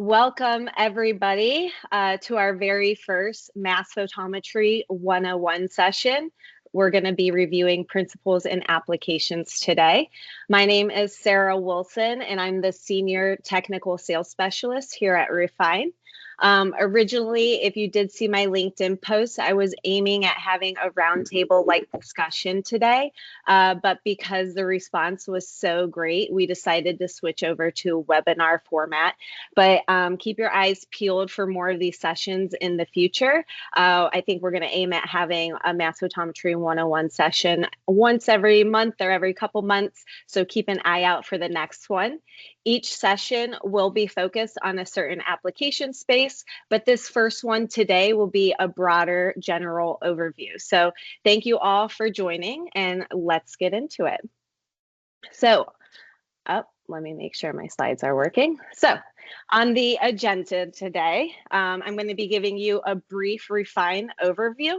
Welcome, everybody, to our very first Mass Photometry 101 session. We're going to be reviewing principles and applications today. My name is Sara Wilson, and I'm the Senior Technical Sales Specialist here at Refeyn. Originally, if you did see my LinkedIn post, I was aiming at having a roundtable-like discussion today, but because the response was so great, we decided to switch over to a webinar format. But keep your eyes peeled for more of these sessions in the future. I think we're going to aim at having a Mass Photometry 101 session once every month or every couple months, so keep an eye out for the next one. Each session will be focused on a certain application space, but this first one today will be a broader general overview. So thank you all for joining, and let's get into it. So, let me make sure my slides are working. So on the agenda today, I'm going to be giving you a brief Refeyn overview.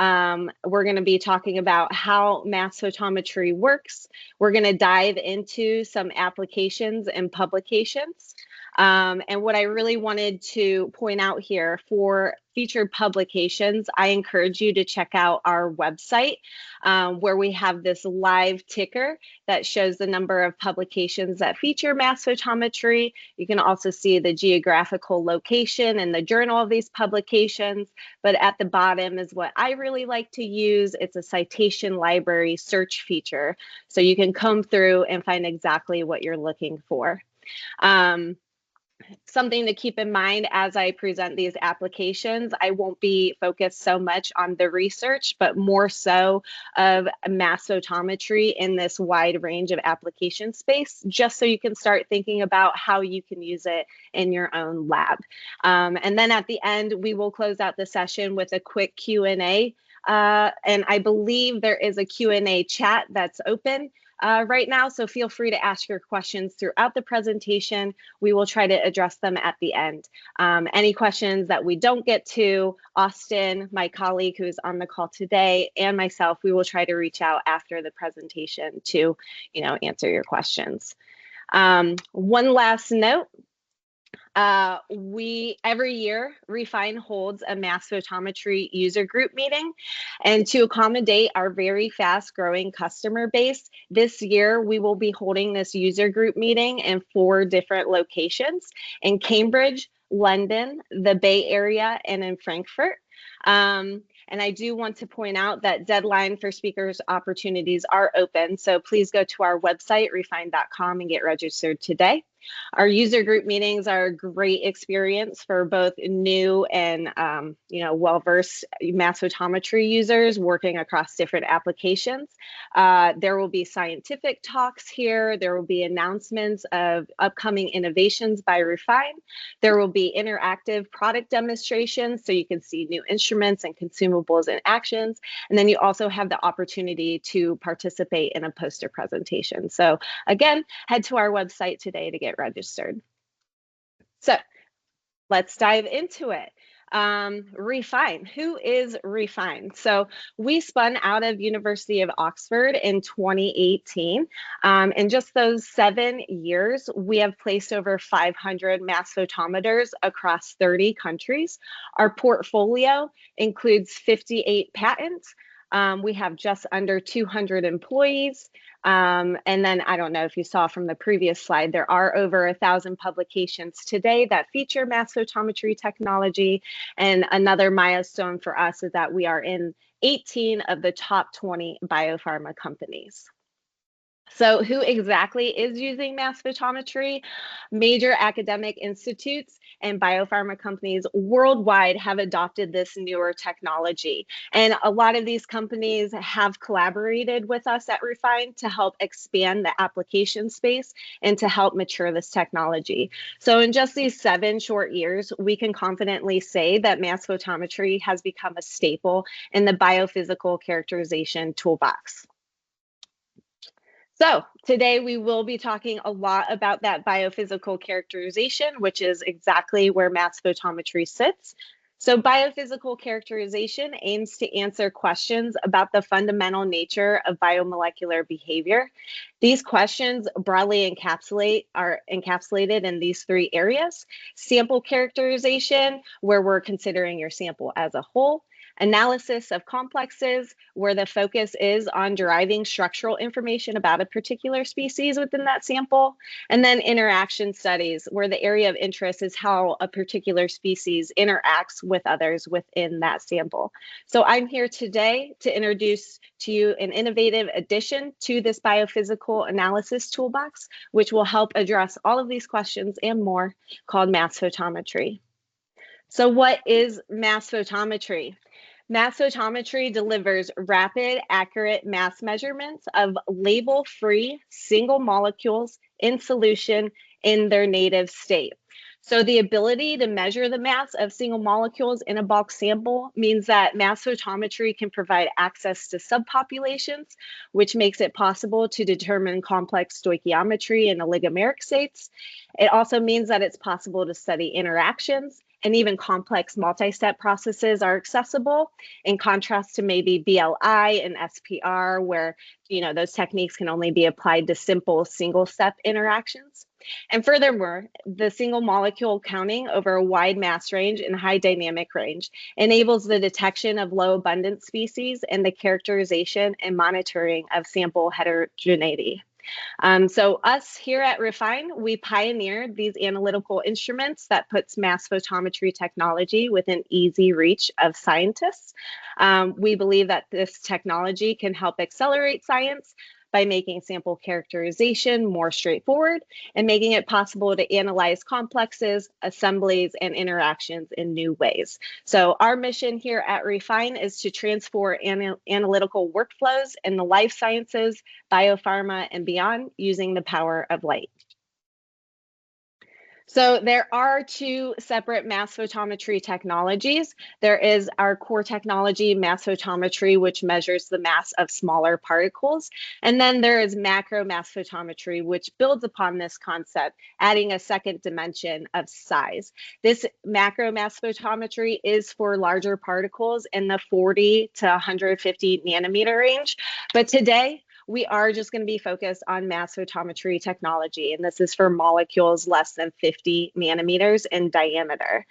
We're going to be talking about how mass photometry works. We're going to dive into some applications and publications. And what I really wanted to point out here for featured publications, I encourage you to check out our website where we have this live ticker that shows the number of publications that feature mass photometry. You can also see the geographical location and the journal of these publications. But at the bottom is what I really like to use. It's a citation library search feature. So you can comb through and find exactly what you're looking for. Something to keep in mind as I present these applications, I won't be focused so much on the research, but more so of mass photometry in this wide range of application space, just so you can start thinking about how you can use it in your own lab. And then at the end, we will close out the session with a quick Q&A. And I believe there is a Q&A chat that's open right now, so feel free to ask your questions throughout the presentation. We will try to address them at the end. Any questions that we don't get to, Austin, my colleague who's on the call today, and myself, we will try to reach out after the presentation to, answer your questions. One last note. Every year, Refeyn holds a mass photometry user group meeting, and to accommodate our very fast growing customer base, this year we will be holding this user group meeting in 4 different locations: in Cambridge, London, the Bay Area, and in Frankfurt. And I do want to point out that deadline for speakers opportunities are open, so please go to our website, refeyn.com, and get registered today. Our user group meetings are a great experience for both new and well-versed mass photometry users working across different applications. There will be scientific talks here. There will be announcements of upcoming innovations by Refeyn. There will be interactive product demonstrations so you can see new instruments and consumables and actions. And then you also have the opportunity to participate in a poster presentation. So again, head to our website today to get registered. So let's dive into it. Refeyn. Who is Refeyn? So we spun out of University of Oxford in 2018. In just those 7 years, we have placed over 500 mass photometers across 30 countries. Our portfolio includes 58 patents. We have just under 200 employees. And then I don't know if you saw from the previous slide, there are over 1,000 publications today that feature mass photometry technology. And another milestone for us is that we are in 18 of the top 20 biopharma companies. So who exactly is using mass photometry? Major academic institutes and biopharma companies worldwide have adopted this newer technology. And a lot of these companies have collaborated with us at Refeyn to help expand the application space and to help mature this technology. So in just these 7 short years, we can confidently say that mass photometry has become a staple in the biophysical characterization toolbox. So today we will be talking a lot about that biophysical characterization, which is exactly where mass photometry sits. So, biophysical characterization aims to answer questions about the fundamental nature of biomolecular behavior. These questions broadly are encapsulated in these three areas: sample characterization, where we're considering your sample as a whole; analysis of complexes, where the focus is on deriving structural information about a particular species within that sample; and then interaction studies, where the area of interest is how a particular species interacts with others within that sample. So I'm here today to introduce to you an innovative addition to this biophysical analysis toolbox, which will help address all of these questions and more, called mass photometry. So what is mass photometry? Mass photometry delivers rapid, accurate mass measurements of label-free single molecules in solution in their native state. So the ability to measure the mass of single molecules in a bulk sample means that mass photometry can provide access to subpopulations, which makes it possible to determine complex stoichiometry in oligomeric states. It also means that it's possible to study interactions, and even complex multi-step processes are accessible, in contrast to maybe BLI and SPR, where those techniques can only be applied to simple single-step interactions. And furthermore, the single molecule counting over a wide mass range and high dynamic range enables the detection of low abundance species and the characterization and monitoring of sample heterogeneity. So us here at Refeyn, we pioneered these analytical instruments that puts mass photometry technology within easy reach of scientists. We believe that this technology can help accelerate science by making sample characterization more straightforward and making it possible to analyze complexes, assemblies, and interactions in new ways. So our mission here at Refeyn is to transform analytical workflows in the life sciences, biopharma, and beyond using the power of light. So there are two separate mass photometry technologies. There is our core technology, mass photometry, which measures the mass of smaller particles. And then there is macro mass photometry, which builds upon this concept, adding a second dimension of size. This macro mass photometry is for larger particles in the 40 to 150 nanometer range. But today, we are just going to be focused on mass photometry technology, and this is for molecules less than 50 nanometers in diameter.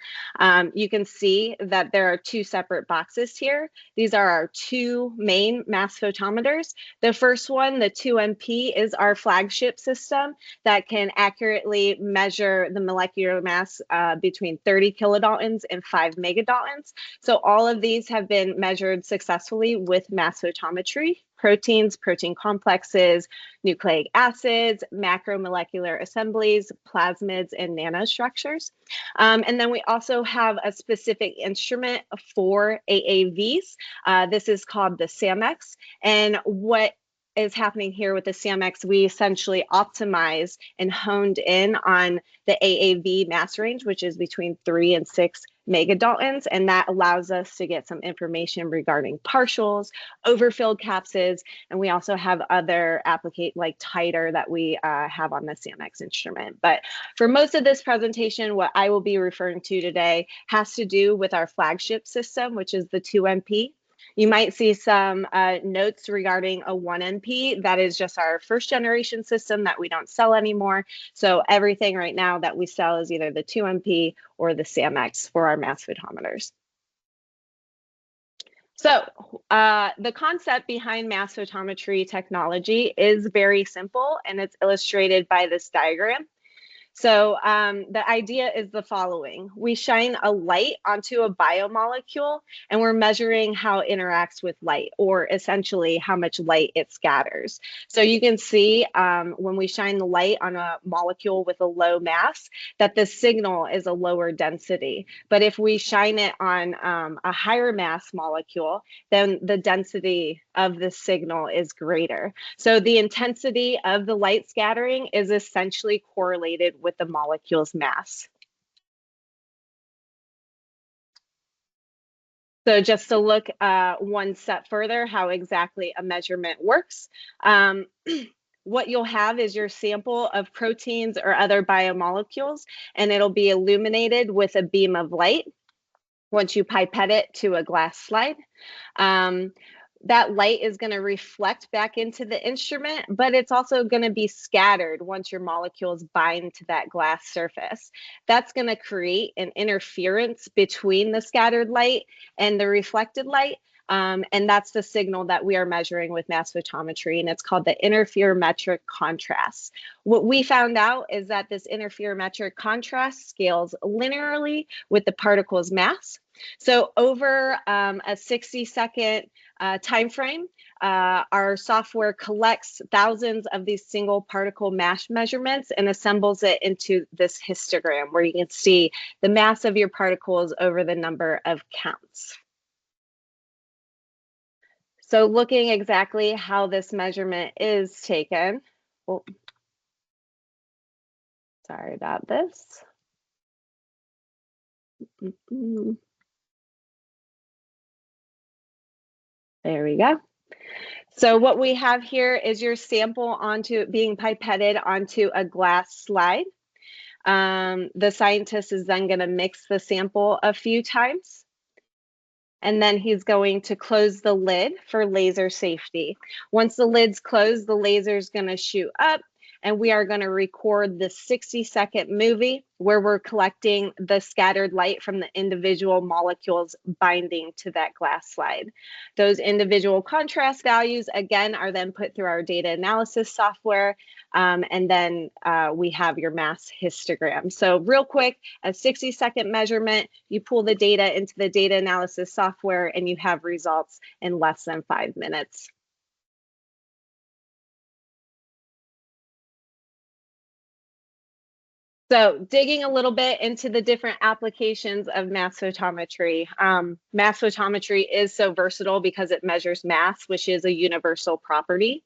You can see that there are two separate boxes here. These are our two main mass photometers. The first one, the 2MP, is our flagship system that can accurately measure the molecular mass between 30 kilodaltons and 5 megadaltons. So all of these have been measured successfully with mass photometry: proteins, protein complexes, nucleic acids, macromolecular assemblies, plasmids, and nanostructures. And then we also have a specific instrument for AAVs. This is called the SAMX. And what is happening here with the SAMX, we essentially optimized and honed in on the AAV mass range, which is between 3 and 6 megadaltons, and that allows us to get some information regarding partials, overfilled capsids, and we also have other like titer that we have on the SAMX instrument. But for most of this presentation, what I will be referring to today has to do with our flagship system, which is the 2MP. You might see some notes regarding a 1MP. That is just our first generation system that we don't sell anymore. So everything right now that we sell is either the 2MP or the SAMX for our mass photometers. So the concept behind mass photometry technology is very simple, and it's illustrated by this diagram. So the idea is the following. We shine a light onto a biomolecule, and we're measuring how it interacts with light, or essentially how much light it scatters. So you can see when we shine the light on a molecule with a low mass, that the signal is a lower density. But if we shine it on a higher mass molecule, then the density of the signal is greater. So the intensity of the light scattering is essentially correlated with the molecule's mass. So just to look one step further, how exactly a measurement works. What you'll have is your sample of proteins or other biomolecules, and it'll be illuminated with a beam of light. Once you pipette it to a glass slide, that light is going to reflect back into the instrument, but it's also going to be scattered once your molecules bind to that glass surface. That's going to create an interference between the scattered light and the reflected light. And that's the signal that we are measuring with mass photometry, and it's called the interferometric contrast. What we found out is that this interferometric contrast scales linearly with the particle's mass. So over a 60-second time frame, our software collects thousands of these single particle mass measurements and assembles it into this histogram where you can see the mass of your particles over the number of counts. So looking exactly how this measurement is taken, oh, sorry about this. There we go. So what we have here is your sample being pipetted onto a glass slide. The scientist is then going to mix the sample a few times, and then he's going to close the lid for laser safety. Once the lid's closed, the laser is going to shoot up, and we are going to record the 60-second movie where we're collecting the scattered light from the individual molecules binding to that glass slide. Those individual contrast values, again, are then put through our data analysis software, and then we have your mass histogram. So real quick, a 60-second measurement, you pull the data into the data analysis software, and you have results in less than 5 minutes. So digging a little bit into the different applications of mass photometry. Mass photometry is so versatile because it measures mass, which is a universal property.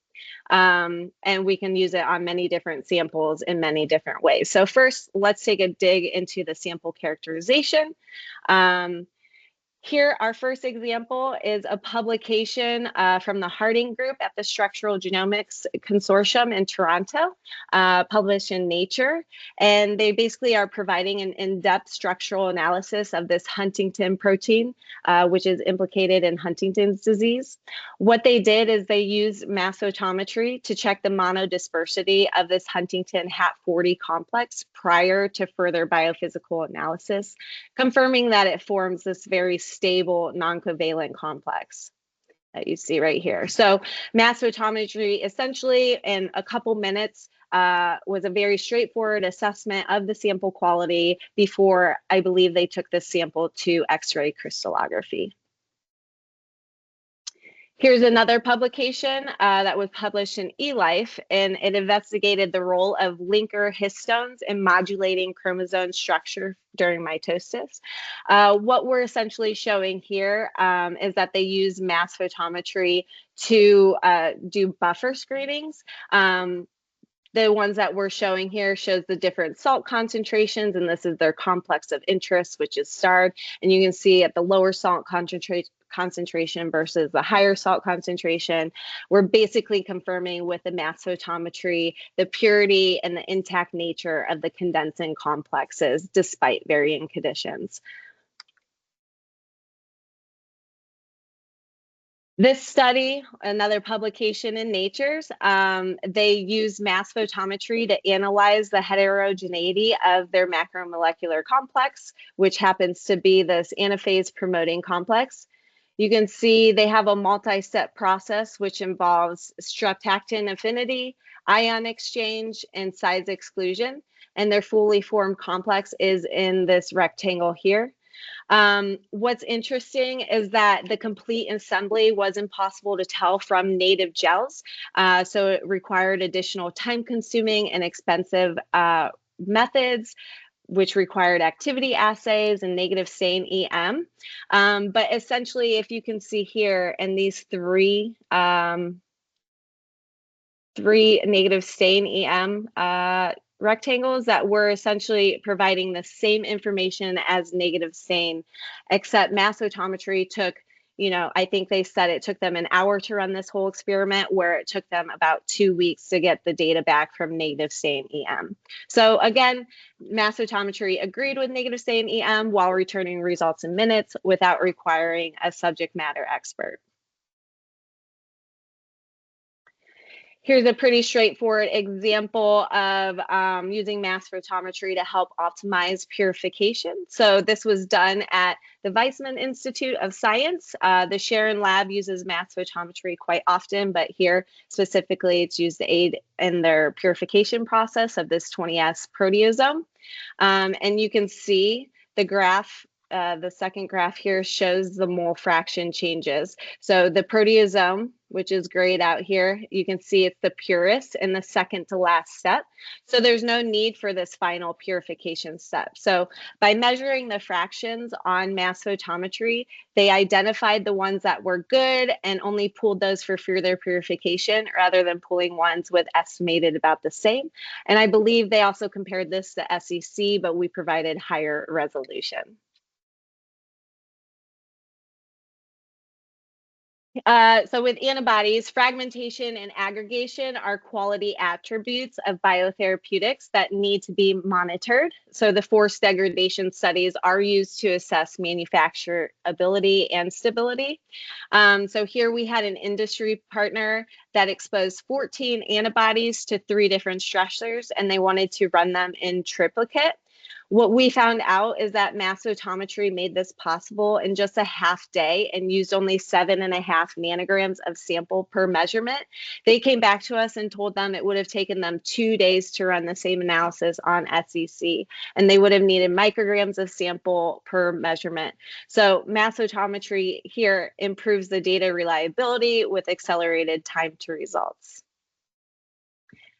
And we can use it on many different samples in many different ways. So first, let's take a dig into the sample characterization. Here, our first example is a publication from the Harding Group at the Structural Genomics Consortium in Toronto, published in Nature. And they basically are providing an in-depth structural analysis of this Huntington protein, which is implicated in Huntington's disease. What they did is they used mass photometry to check the monodispersity of this Huntington HAT40 complex prior to further biophysical analysis, confirming that it forms this very stable non-covalent complex that you see right here. So mass photometry essentially in a couple minutes was a very straightforward assessment of the sample quality before, I believe, they took this sample to X-ray crystallography. Here's another publication that was published in eLife, and it investigated the role of linker histones in modulating chromosome structure during mitosis. What we're essentially showing here is that they use mass photometry to do buffer screenings. The ones that we're showing here shows the different salt concentrations, and this is their complex of interest, which is starred. And you can see at the lower salt concentration versus the higher salt concentration, we're basically confirming with the mass photometry the purity and the intact nature of the condensing complexes despite varying conditions. This study, another publication in Nature's, they used mass photometry to analyze the heterogeneity of their macromolecular complex, which happens to be this anaphase promoting complex. You can see they have a multi-step process, which involves streptactin affinity, ion exchange, and size exclusion. And their fully formed complex is in this rectangle here. What's interesting is that the complete assembly was impossible to tell from native gels, so it required additional time-consuming and expensive methods, which required activity assays and negative stain EM. But essentially, if you can see here in these three negative stain EM rectangles, that were essentially providing the same information as negative stain, except mass photometry took I think they said it took them an hour to run this whole experiment, where it took them about 2 weeks to get the data back from negative SAM EM. So again, mass photometry agreed with negative SAM EM while returning results in minutes without requiring a subject matter expert. Here's a pretty straightforward example of using mass photometry to help optimize purification. So this was done at the Weizmann Institute of Science. The Sharon lab uses mass photometry quite often, but here specifically it's used to aid in their purification process of this 20S proteasome. And you can see the graph. The second graph here shows the mole fraction changes. So the proteasome, which is grayed out here, you can see it's the purest in the second to last step. So there's no need for this final purification step. So by measuring the fractions on mass photometry, they identified the ones that were good and only pulled those for further purification rather than pulling ones with estimated about the same. And I believe they also compared this to SEC, but we provided higher resolution. So with antibodies, fragmentation and aggregation are quality attributes of biotherapeutics that need to be monitored. So the forced degradation studies are used to assess manufacturability and stability. So here we had an industry partner that exposed 14 antibodies to 3 different stressors, and they wanted to run them in triplicate. What we found out is that mass photometry made this possible in just a half day and used only 7.5 nanograms of sample per measurement. They came back to us and told them it would have taken them 2 days to run the same analysis on SEC, and they would have needed micrograms of sample per measurement. So mass photometry here improves the data reliability with accelerated time to results.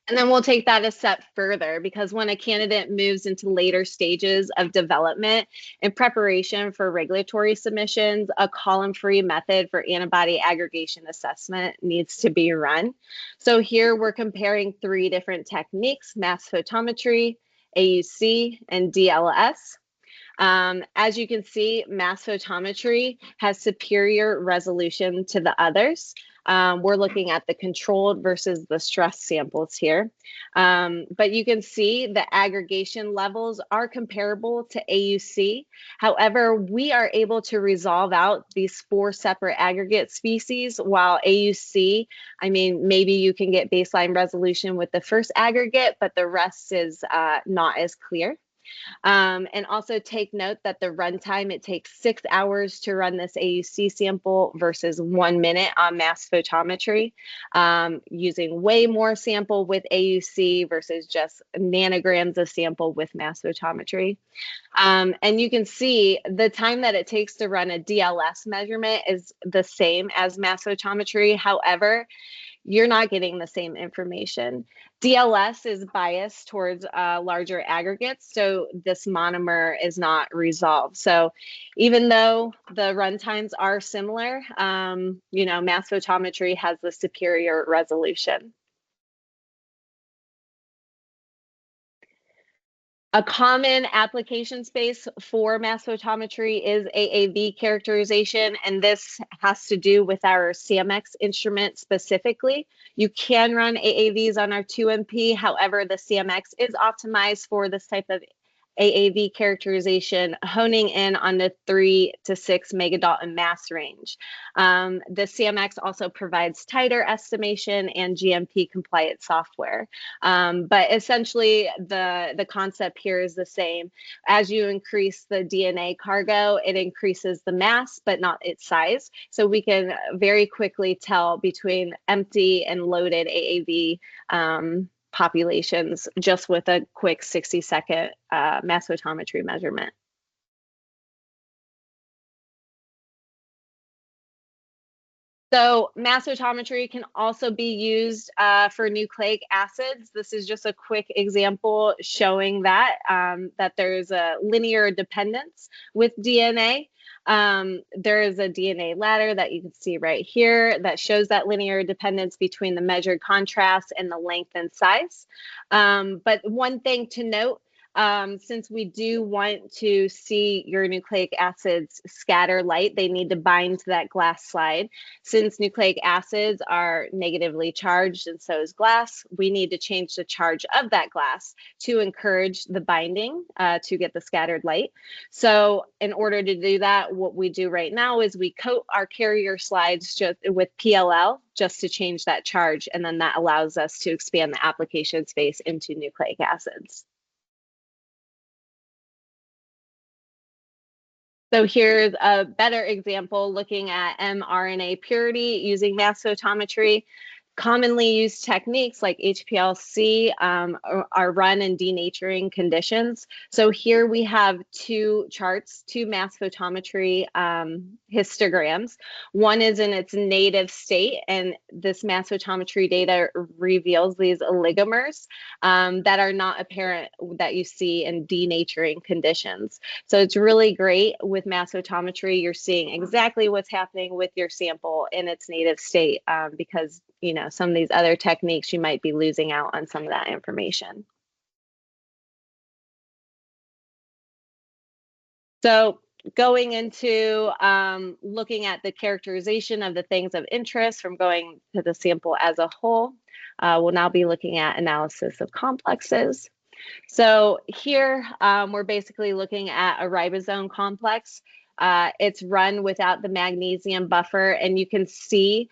And then we'll take that a step further, because when a candidate moves into later stages of development in preparation for regulatory submissions, a column-free method for antibody aggregation assessment needs to be run. So here we're comparing 3 different techniques: mass photometry, AUC, and DLS. As you can see, mass photometry has superior resolution to the others. We're looking at the controlled versus the stress samples here. But you can see the aggregation levels are comparable to AUC. However, we are able to resolve out these 4 separate aggregate species, while AUC, I mean, maybe you can get baseline resolution with the first aggregate, but the rest is not as clear. And also take note that the runtime, it takes 6 hours to run this AUC sample versus 1 minute on mass photometry, using way more sample with AUC versus just nanograms of sample with mass photometry. And you can see the time that it takes to run a DLS measurement is the same as mass photometry. However, you're not getting the same information. DLS is biased towards larger aggregates, so this monomer is not resolved. So even though the runtimes are similar, mass photometry has the superior resolution. A common application space for mass photometry is AAV characterization, and this has to do with our CMX instrument specifically. You can run AAVs on our 2MP, however, the CMX is optimized for this type of AAV characterization, honing in on the 3 to 6 megadalton mass range. The CMX also provides titer estimation and GMP compliant software. But essentially, the concept here is the same. As you increase the DNA cargo, it increases the mass, but not its size. So we can very quickly tell between empty and loaded AAV populations just with a quick 60-second mass photometry measurement. So mass photometry can also be used for nucleic acids. This is just a quick example showing that, that there's a linear dependence with DNA. There is a DNA ladder that you can see right here that shows that linear dependence between the measured contrast and the length and size. But one thing to note, since we do want to see your nucleic acids scatter light, they need to bind to that glass slide. Since nucleic acids are negatively charged and so is glass, we need to change the charge of that glass to encourage the binding to get the scattered light. So in order to do that, what we do right now is we coat our carrier slides just with PLL just to change that charge, and then that allows us to expand the application space into nucleic acids. So here's a better example looking at mRNA purity using mass photometry. Commonly used techniques like HPLC are run in denaturing conditions. So here we have two charts, two mass photometry histograms. One is in its native state, and this mass photometry data reveals these oligomers that are not apparent that you see in denaturing conditions. So it's really great with mass photometry. You're seeing exactly what's happening with your sample in its native state because some of these other techniques, you might be losing out on some of that information. So going into looking at the characterization of the things of interest from going to the sample as a whole, we'll now be looking at analysis of complexes. So here we're basically looking at a ribosome complex. It's run without the magnesium buffer, and you can see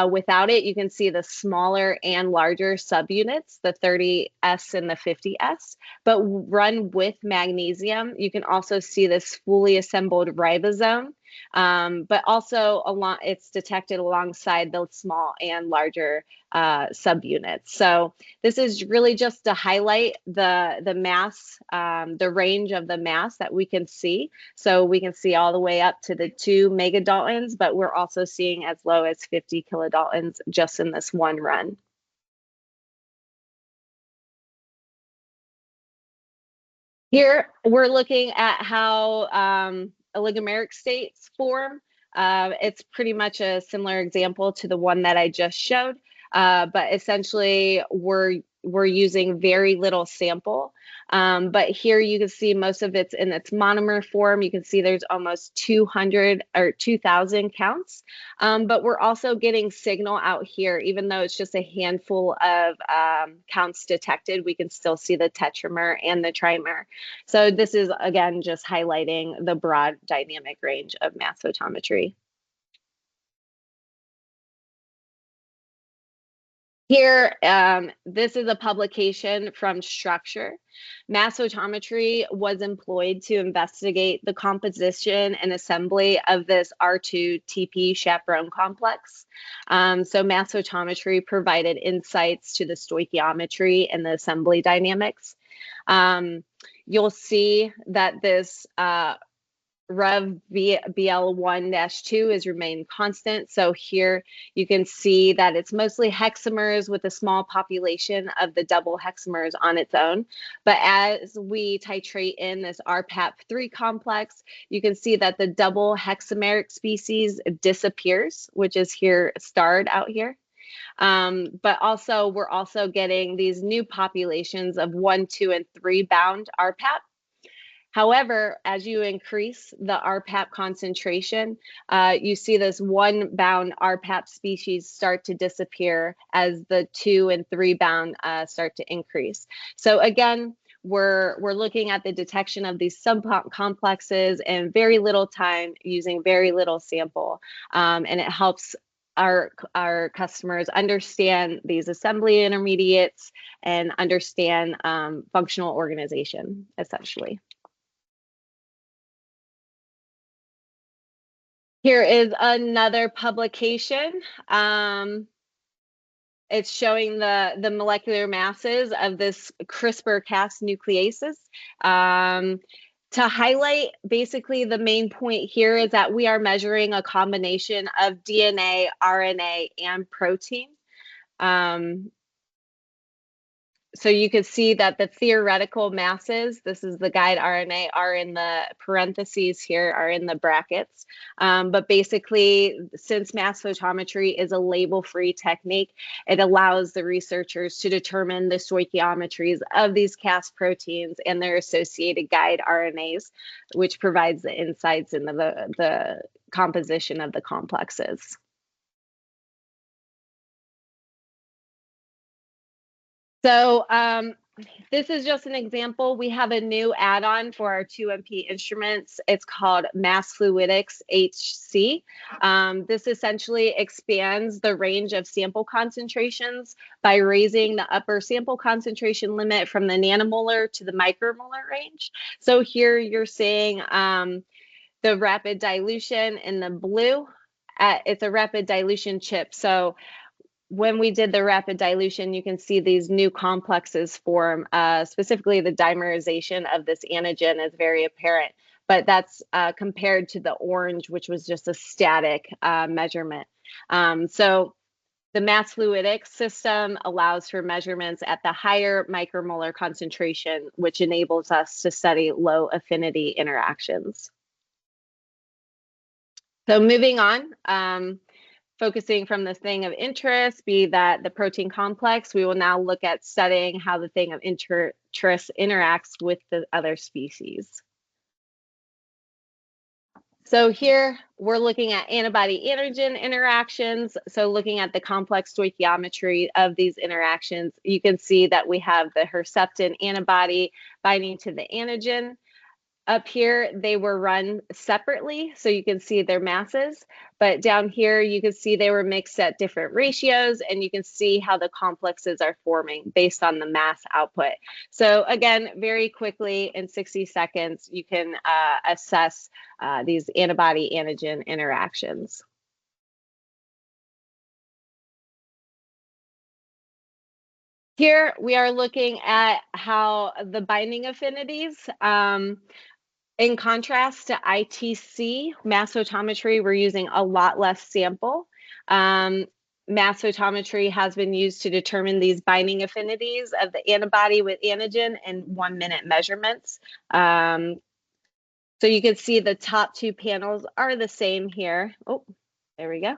without it, you can see the smaller and larger subunits, the 30S and the 50S. But run with magnesium, you can also see this fully assembled ribosome. But also it's detected alongside the small and larger subunits. So this is really just to highlight the mass, the range of the mass that we can see. So we can see all the way up to the 2 megadaltons, but we're also seeing as low as 50 kilodaltons just in this one run. Here, we're looking at how oligomeric states form. It's pretty much a similar example to the one that I just showed, but essentially we're using very little sample. But here you can see most of it's in its monomer form. You can see there's almost 200 or 2,000 counts. But we're also getting signal out here, even though it's just a handful of counts detected, we can still see the tetramer and the trimer. So this is, again, just highlighting the broad dynamic range of mass photometry. Here, this is a publication from Structure. Mass photometry was employed to investigate the composition and assembly of this R2-TP chaperone complex. So mass photometry provided insights to the stoichiometry and the assembly dynamics. You'll see that this Rev BL1-2 has remained constant. So here you can see that it's mostly hexamers with a small population of the double hexamers on its own. But as we titrate in this RPAP3 complex, you can see that the double hexameric species disappears, which is here starred out here. But also we're also getting these new populations of 1, 2, and 3 bound RPAP. However, as you increase the RPAP concentration, you see this 1 bound RPAP species start to disappear as the 2 and 3 bound start to increase. So again, we're looking at the detection of these subcomplexes in very little time using very little sample, and it helps our customers understand these assembly intermediates and understand functional organization, essentially. Here is another publication. It's showing the molecular masses of this CRISPR-Cas nucleases. To highlight, basically the main point here is that we are measuring a combination of DNA, RNA, and protein. So you could see that the theoretical masses, this is the guide RNA, are in the parentheses here, are in the brackets. But basically, since mass photometry is a label-free technique, it allows the researchers to determine the stoichiometries of these Cas proteins and their associated guide RNAs, which provides the insights into the composition of the complexes. So this is just an example. We have a new add-on for our 2MP instruments. It's called Mass Fluidics HC. This essentially expands the range of sample concentrations by raising the upper sample concentration limit from the nanomolar to the micromolar range. So here you're seeing the rapid dilution in the blue. It's a rapid dilution chip. So when we did the rapid dilution, you can see these new complexes form, specifically the dimerization of this antigen is very apparent, but that's compared to the orange, which was just a static measurement. So the mass fluidics system allows for measurements at the higher micromolar concentration, which enables us to study low affinity interactions. So moving on, focusing from the thing of interest, be that the protein complex, we will now look at studying how the thing of interest interacts with the other species. So here we're looking at antibody-antigen interactions. So looking at the complex stoichiometry of these interactions, you can see that we have the Herceptin antibody binding to the antigen. Up here, they were run separately, so you can see their masses. But down here, you can see they were mixed at different ratios, and you can see how the complexes are forming based on the mass output. So again, very quickly, in 60 seconds, you can assess these antibody-antigen interactions. Here, we are looking at how the binding affinities in contrast to ITC, mass photometry, we're using a lot less sample. Mass photometry has been used to determine these binding affinities of the antibody with antigen in 1-minute measurements. So you can see the top two panels are the same here. Oh, there we go.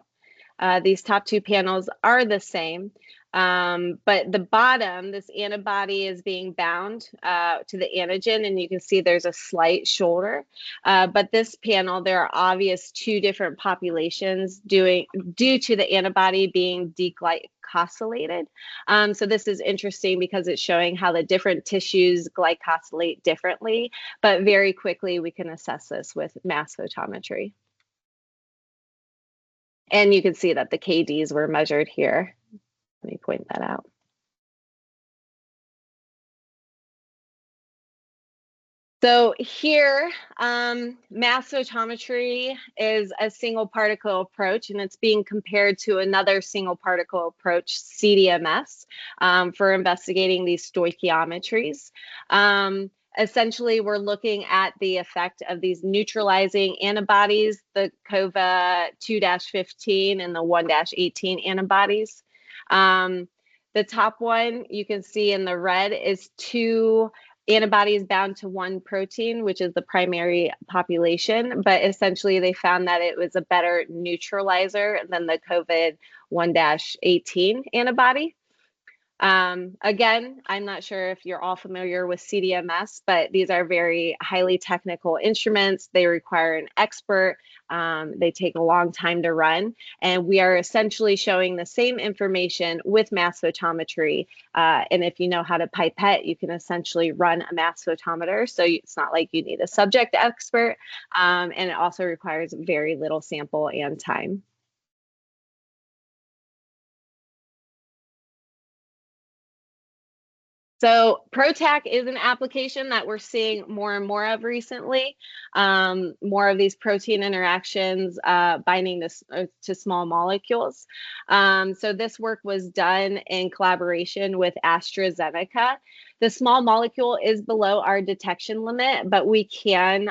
These top two panels are the same, but the bottom, this antibody is being bound to the antigen, and you can see there's a slight shoulder. But this panel, there are obvious two different populations due to the antibody being deglycosylated. So this is interesting because it's showing how the different tissues glycosylate differently, but very quickly we can assess this with mass photometry. And you can see that the KDs were measured here. Let me point that out. So here, mass photometry is a single particle approach, and it's being compared to another single particle approach, CDMS, for investigating these stoichiometries. Essentially, we're looking at the effect of these neutralizing antibodies, the COVA 2-15 and the 1-18 antibodies. The top one you can see in the red is two antibodies bound to one protein, which is the primary population, but essentially they found that it was a better neutralizer than the COVID 1-18 antibody. Again, I'm not sure if you're all familiar with CDMS, but these are very highly technical instruments. They require an expert. They take a long time to run. And we are essentially showing the same information with mass photometry. And if you know how to pipette, you can essentially run a mass photometer. So it's not like you need a subject expert. And it also requires very little sample and time. So PROTAC is an application that we're seeing more and more of recently. More of these protein interactions binding to small molecules. So this work was done in collaboration with Astra Zeneca. The small molecule is below our detection limit, but we can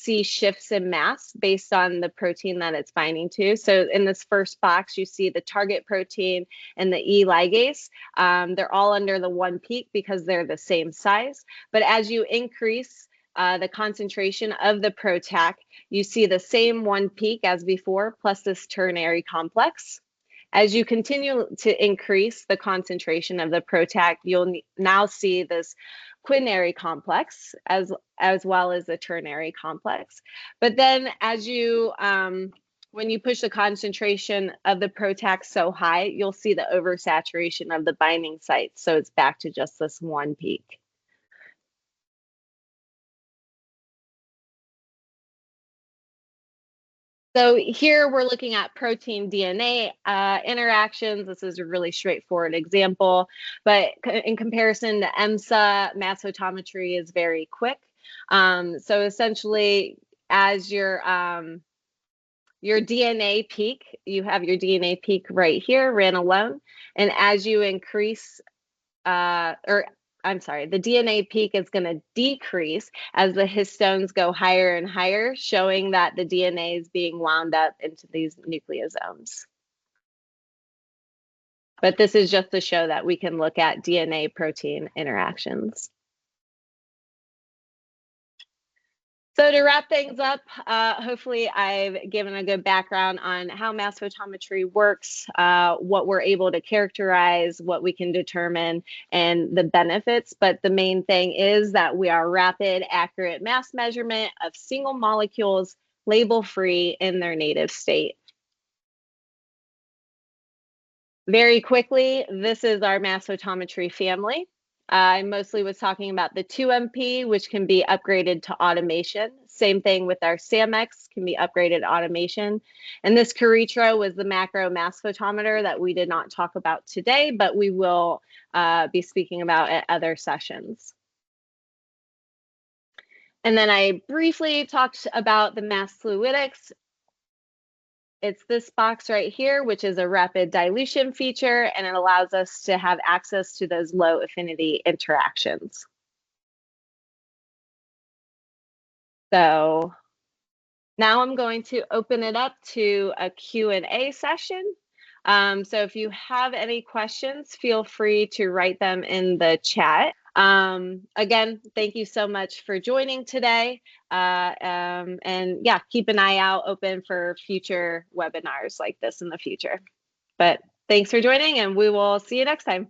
see shifts in mass based on the protein that it's binding to. So in this first box, you see the target protein and the E ligase. They're all under the 1 peak because they're the same size. But as you increase the concentration of the PROTAC, you see the same 1 peak as before, plus this ternary complex. As you continue to increase the concentration of the PROTAC, you'll now see this quinary complex as well as the ternary complex. But then as you, when you push the concentration of the PROTAC so high, you'll see the oversaturation of the binding site. So it's back to just this 1 peak. So here we're looking at protein DNA interactions. This is a really straightforward example, but in comparison to EMSA, mass photometry is very quick. So essentially, as your DNA peak, you have your DNA peak right here, ran alone, and as you increase, the DNA peak is going to decrease as the histones go higher and higher, showing that the DNA is being wound up into these nucleosomes. But this is just to show that we can look at DNA protein interactions. So to wrap things up, hopefully I've given a good background on how mass photometry works, what we're able to characterize, what we can determine, and the benefits. But the main thing is that we are rapid, accurate mass measurement of single molecules, label-free in their native state. Very quickly, this is our mass photometry family. I mostly was talking about the 2MP, which can be upgraded to automation. Same thing with our SAMX, can be upgraded to automation. And this Caritro was the macro mass photometer that we did not talk about today, but we will be speaking about at other sessions. And then I briefly talked about the mass fluidics. It's this box right here, which is a rapid dilution feature, and it allows us to have access to those low affinity interactions. So now I'm going to open it up to a Q&A session. So if you have any questions, feel free to write them in the chat. Again, thank you so much for joining today. And yeah, keep an eye out open for future webinars like this in the future. But thanks for joining, and we will see you next time.